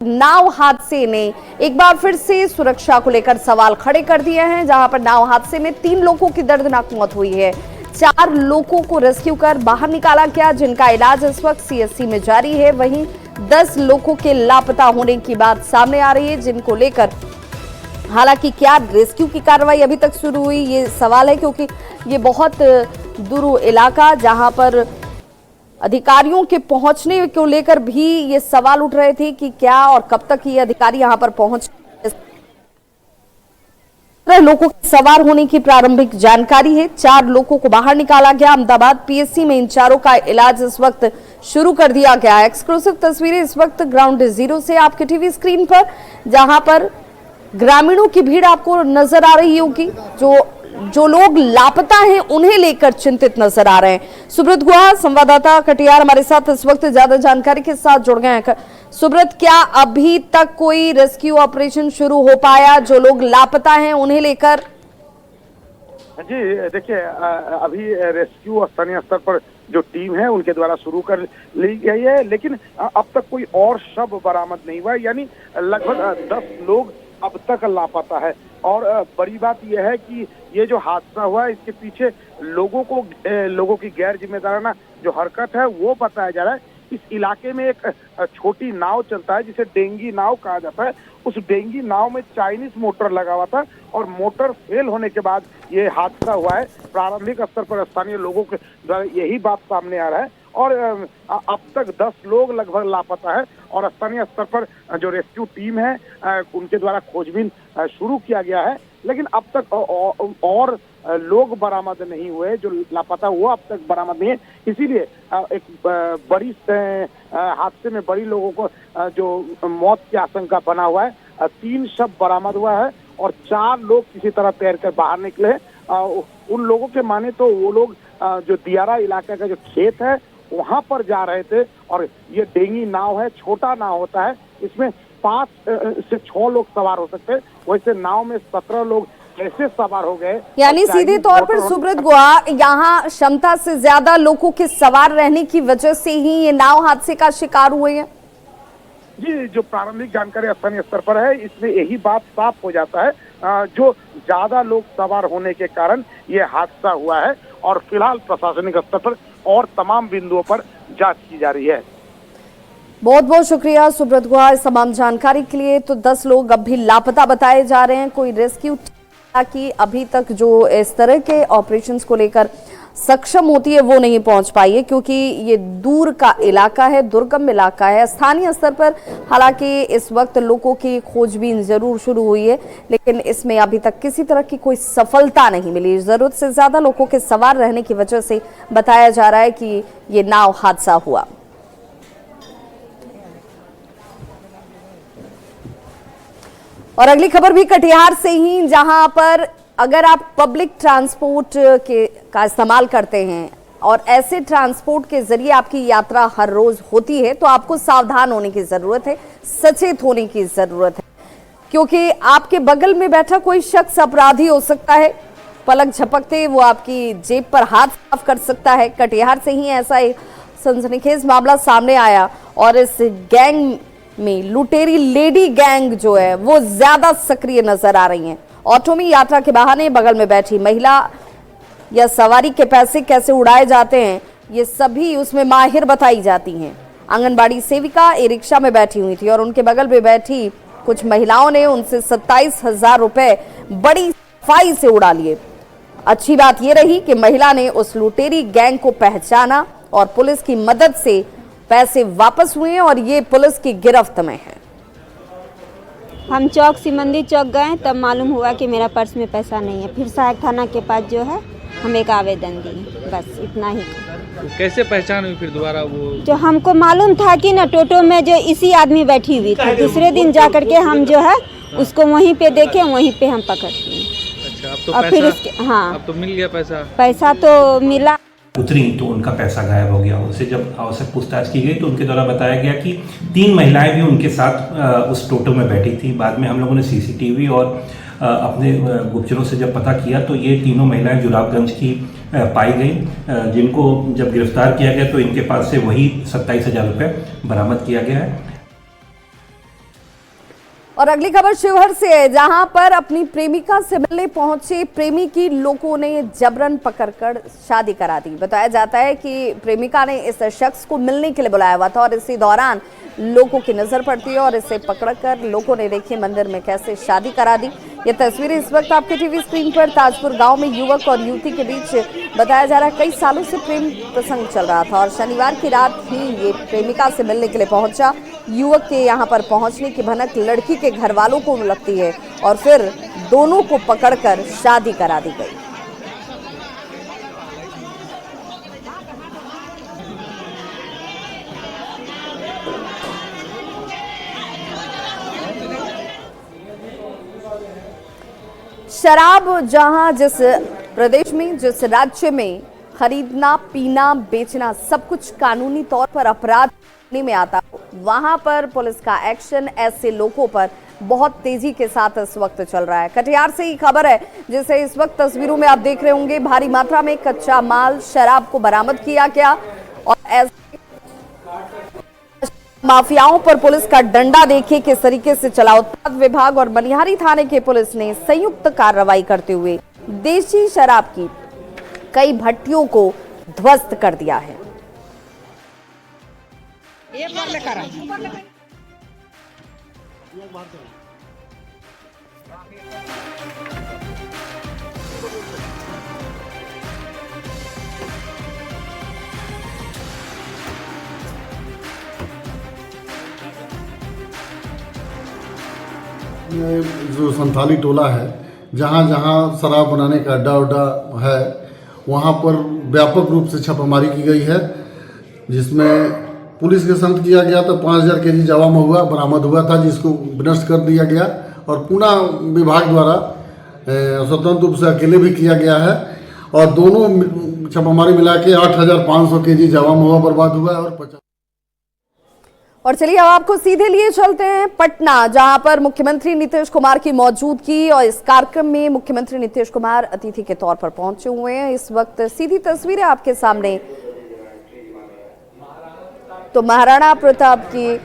नाव हादसे ने एक बार फिर से सुरक्षा को लेकर सवाल खड़े कर दिए हैं। जहां पर नाव हादसे में 3 लोगों की दर्दनाक मौत हुई है। 4 लोगों को रेस्क्यू कर बाहर निकाला गया, जिनका इलाज इस वक्त सीएचसी में जारी है। वहीं 10 लोगों के लापता होने की बात सामने आ रही है, जिनको लेकर हालांकि क्या रेस्क्यू की कार्रवाई अभी तक शुरू हुई, ये सवाल है, क्योंकि ये बहुत दूर इलाका जहां पर अधिकारियों के पहुंचने को लेकर भी ये सवाल उठ रहे थे कि क्या और कब तक ये अधिकारी यहां पर पहुंच। लोगों के सवार होने की प्रारंभिक जानकारी है। 4 लोगों को बाहर निकाला गया। अहमदाबाद पीएचसी में इन चारों का इलाज इस वक्त शुरू कर दिया गया है। एक्सक्लूसिव तस्वीरें इस वक्त ग्राउंड जीरो से आपके टीवी स्क्रीन पर, जहां पर ग्रामीणों की भीड़ आपको नजर आ रही होगी। जो लोग लापता हैं उन्हें लेकर चिंतित नजर आ रहे हैं। सुब्रत गुहा संवाददाता कटिहार हमारे साथ इस वक्त ज्यादा जानकारी के साथ जुड़ गए हैं। सुब्रत, क्या अभी तक कोई रेस्क्यू ऑपरेशन शुरू हो पाया जो लोग लापता हैं उन्हें लेकर? जी देखिए, अभी रेस्क्यू स्थानीय स्तर पर जो टीम है उनके द्वारा शुरू कर ली गई है, लेकिन अब तक कोई और शव बरामद नहीं हुआ है। यानी लगभग 10 लोग अब तक लापता है। और बड़ी बात यह है कि ये जो हादसा हुआ है इसके पीछे लोगों की गैर जिम्मेदाराना जो हरकत है वो बताया जा रहा है। इस इलाके में एक छोटी नाव चलता है जिसे डेंगी नाव कहा जाता है। उस डेंगी नाव में चाइनीज मोटर लगा हुआ था और मोटर फेल होने के बाद ये हादसा हुआ है। प्रारंभिक स्तर पर स्थानीय लोगों के द्वारा यही बात सामने आ रहा है और अब तक 10 लोग लगभग लापता है और स्थानीय स्तर पर जो रेस्क्यू टीम है उनके द्वारा खोजबीन शुरू किया गया है, लेकिन अब तक और लोग बरामद नहीं हुए। जो लापता हुआ अब तक बरामद नहीं है, इसीलिए एक बड़ी हादसे में बड़ी लोगों को जो मौत की आशंका बना हुआ है। 3 शव बरामद हुआ है और 4 लोग किसी तरह तैरकर बाहर निकले हैं। उन लोगों के माने तो वो लोग जो दियारा इलाका का जो खेत है वहां पर जा रहे थे और ये डेंगी नाव है, छोटा नाव होता है, इसमें 5 से 6 लोग सवार हो सकते हैं। वैसे नाव में 17 लोग कैसे सवार हो गए? यानी सीधे तौर पर सुब्रत गुहा, यहाँ क्षमता से ज्यादा लोगों के सवार रहने की वजह से ही ये नाव हादसे का शिकार हुए हैं। जी, जो प्रारंभिक जानकारी स्थानीय स्तर पर है इसमें यही बात साफ हो जाता है। जो ज्यादा लोग सवार होने के कारण ये हादसा हुआ है और फिलहाल प्रशासनिक स्तर पर और तमाम बिंदुओं पर जांच की जा रही है। बहुत बहुत शुक्रिया सुब्रत गुहा इस तमाम जानकारी के लिए। तो 10 लोग अब भी लापता बताए जा रहे हैं। कोई रेस्क्यू की अभी तक जो इस तरह के ऑपरेशंस को लेकर सक्षम होती है वो नहीं पहुंच पाई है, क्योंकि ये दूर का इलाका है, दुर्गम इलाका है। स्थानीय स्तर पर हालांकि इस वक्त लोगों की खोजबीन जरूर शुरू हुई है, लेकिन इसमें अभी तक किसी तरह की कोई सफलता नहीं मिली। जरूरत से ज्यादा लोगों के सवार रहने की वजह से बताया जा रहा है कि ये नाव हादसा हुआ। और अगली खबर भी कटिहार से ही, जहां पर अगर आप पब्लिक ट्रांसपोर्ट का इस्तेमाल करते हैं और ऐसे ट्रांसपोर्ट के जरिए आपकी यात्रा हर रोज होती है, तो आपको सावधान होने की जरूरत है, सचेत होने की जरूरत है, क्योंकि आपके बगल में बैठा कोई शख्स अपराधी हो सकता है। पलक झपकते वो आपकी जेब पर हाथ साफ कर सकता है। कटिहार से ही ऐसा एक सनसनीखेज मामला सामने आया और इस गैंग में लुटेरी लेडी गैंग जो है वो ज्यादा सक्रिय नजर आ रही हैं। ऑटो में यात्रा के बहाने बगल में बैठी महिला या सवारी के पैसे कैसे उड़ाए जाते हैं, ये सभी उसमें माहिर बताई जाती हैं। आंगनबाड़ी सेविका ई रिक्शा में बैठी हुई थी और उनके बगल में बैठी कुछ महिलाओं ने उनसे 27,000 रुपए बड़ी सफाई से उड़ा लिए। अच्छी बात यह रही कि महिला ने उस लुटेरी गैंग को पहचाना और पुलिस की मदद से पैसे वापस हुए और ये पुलिस की गिरफ्त में है। हम चौक सिमंदी चौक गए तब मालूम हुआ कि मेरा पर्स में पैसा नहीं है। फिर सहायक थाना के पास जो है हम एक आवेदन दिए, बस इतना ही। तो कैसे पहचान हुई फिर दोबारा? वो जो हमको मालूम था कि ना टोटो में जो इसी आदमी बैठी हुई थी। दूसरे दिन जा करके हम जो है उसको वहीं पे देखे, वहीं पे हम पकड़ लिए। अच्छा, अब तो और पैसा, फिर उसके हाँ, अब तो मिल गया पैसा? पैसा तो मिला। उतरी तो उनका पैसा गायब हो गया। उनसे जब आवश्यक पूछताछ की गई तो उनके द्वारा बताया गया कि 3 महिलाएं भी उनके साथ उस टोटो में बैठी थी। बाद में हम लोगों ने सीसीटीवी और अपने गुप्तचरों से जब पता किया तो ये तीनों महिलाएं जुराबगंज की पाई गई, जिनको जब गिरफ्तार किया गया तो इनके पास से वही 27,000 रुपये बरामद किया गया है। और अगली खबर शिवहर से है, जहां पर अपनी प्रेमिका से मिलने पहुंचे प्रेमी की लोगों ने जबरन पकड़कर शादी करा दी। बताया जाता है कि प्रेमिका ने इस शख्स को मिलने के लिए बुलाया हुआ था और इसी दौरान लोगों की नजर पड़ती है और इसे पकड़कर लोगों ने देखिए मंदिर में कैसे शादी करा दी। ये तस्वीरें इस वक्त आपके टीवी स्क्रीन पर ताजपुर गांव में युवक और युवती के बीच बताया जा रहा है कई सालों से प्रेम प्रसंग चल रहा था और शनिवार की रात ही ये प्रेमिका से मिलने के लिए पहुंचा। युवक के यहां पर पहुंचने की भनक लड़की के घर वालों को लगती है और फिर दोनों को पकड़कर शादी करा दी गई। शराब जहां जिस प्रदेश में, जिस राज्य में खरीदना, पीना, बेचना सब कुछ कानूनी तौर पर अपराध में आता, वहां पर पुलिस का एक्शन ऐसे लोगों पर बहुत तेजी के साथ इस वक्त चल रहा है। कटिहार से ही खबर है, जिसे इस वक्त तस्वीरों में आप देख रहे होंगे। भारी मात्रा में कच्चा माल शराब को बरामद किया गया और ऐसे माफियाओं पर पुलिस का डंडा देखिए किस तरीके से चला। उत्पाद विभाग और बनिहारी थाने के पुलिस ने संयुक्त कार्रवाई करते हुए देशी शराब की कई भट्टियों को ध्वस्त कर दिया है। जो संथाली टोला है, जहाँ जहाँ शराब बनाने का अड्डा उड्डा है, वहाँ पर व्यापक रूप से छापामारी की गई है, जिसमें पुलिस के संग किया गया तो 5000 केजी जावा महुआ बरामद हुआ था, जिसको नष्ट कर दिया गया और पुनः विभाग द्वारा स्वतंत्र रूप से अकेले भी किया गया है और दोनों छापामारी मिला के 8500 केजी जावा महुआ बर्बाद हुआ है और 50। और चलिए अब आपको सीधे लिए चलते हैं पटना, जहां पर मुख्यमंत्री नीतीश कुमार की मौजूदगी और इस कार्यक्रम में मुख्यमंत्री नीतीश कुमार अतिथि के तौर पर पहुंचे हुए हैं। इस वक्त सीधी तस्वीरें आपके सामने। तो महाराणा प्रताप की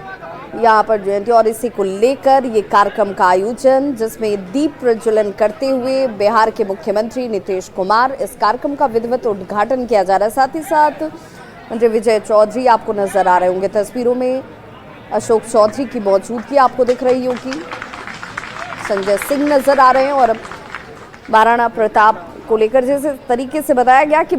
यहां पर जयंती और इसी को लेकर ये कार्यक्रम का आयोजन, जिसमें दीप प्रज्वलन करते हुए बिहार के मुख्यमंत्री नीतीश कुमार, इस कार्यक्रम का विधिवत उद्घाटन किया जा रहा है। साथ ही साथ मंत्री विजय चौधरी आपको नजर आ रहे होंगे तस्वीरों में। अशोक चौधरी की मौजूदगी आपको दिख रही होगी, संजय सिंह नजर आ रहे हैं और महाराणा प्रताप को लेकर जिस तरीके से बताया गया कि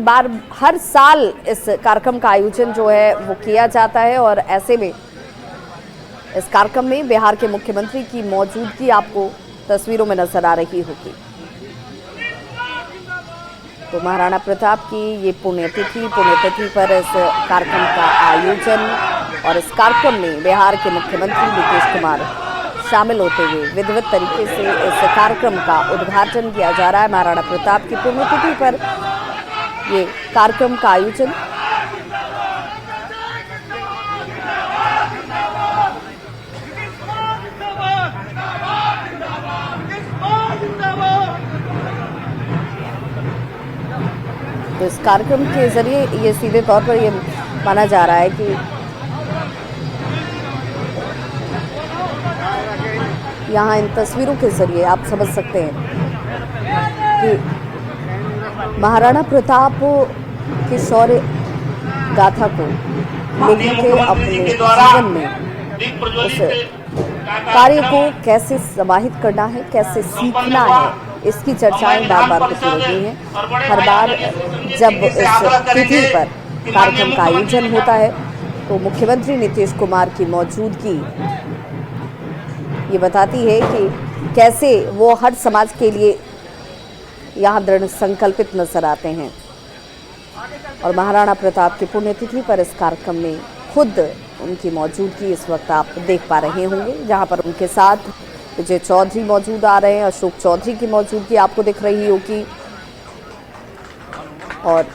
हर साल इस कार्यक्रम का आयोजन जो है वो किया जाता है और ऐसे में इस कार्यक्रम में बिहार के मुख्यमंत्री की मौजूदगी आपको तस्वीरों में नजर आ रही होगी। तो महाराणा प्रताप की ये पुण्यतिथि पर इस कार्यक्रम का आयोजन और इस कार्यक्रम में बिहार के मुख्यमंत्री नीतीश कुमार शामिल होते हुए विधिवत तरीके से इस कार्यक्रम का उद्घाटन किया जा रहा है। महाराणा प्रताप की पुण्यतिथि पर ये कार्यक्रम का आयोजन। तो इस कार्यक्रम के जरिए ये सीधे तौर पर ये माना जा रहा है कि यहाँ इन तस्वीरों के जरिए आप समझ सकते हैं कि महाराणा प्रताप की शौर्य गाथा को लोगों के अपने जीवन में उस कार्य को कैसे समाहित करना है, कैसे सीखना है, इसकी चर्चाएं बार बार होती रहती हैं। हर बार जब इस तिथि पर कार्यक्रम का आयोजन होता है तो मुख्यमंत्री नीतीश कुमार की मौजूदगी ये बताती है कि कैसे वो हर समाज के लिए यहाँ दृढ़ संकल्पित नजर आते हैं। और महाराणा प्रताप की पुण्यतिथि पर इस कार्यक्रम में खुद उनकी मौजूदगी इस वक्त आप देख पा रहे होंगे, जहाँ पर उनके साथ विजय चौधरी मौजूद आ रहे हैं, अशोक चौधरी की मौजूदगी आपको दिख रही होगी और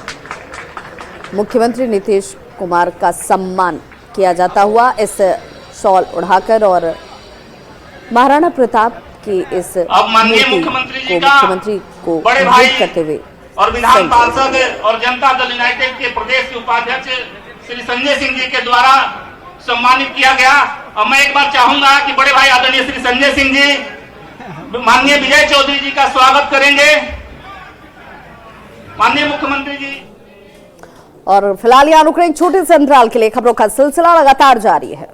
मुख्यमंत्री नीतीश कुमार का सम्मान किया जाता हुआ इस शॉल उड़ाकर और महाराणा प्रताप की इस मुख्यमंत्री को भेंट करते हुए और विधान पार्षद और जनता दल यूनाइटेड के प्रदेश के उपाध्यक्ष श्री संजय सिंह जी के द्वारा सम्मानित किया गया। और मैं एक बार चाहूंगा कि बड़े भाई आदरणीय श्री संजय सिंह जी, माननीय विजय चौधरी जी का स्वागत करेंगे। माननीय मुख्यमंत्री जी। और फिलहाल यहाँ रुक रहे एक छोटे से अंतराल के लिए खबरों का सिलसिला लगातार जारी है।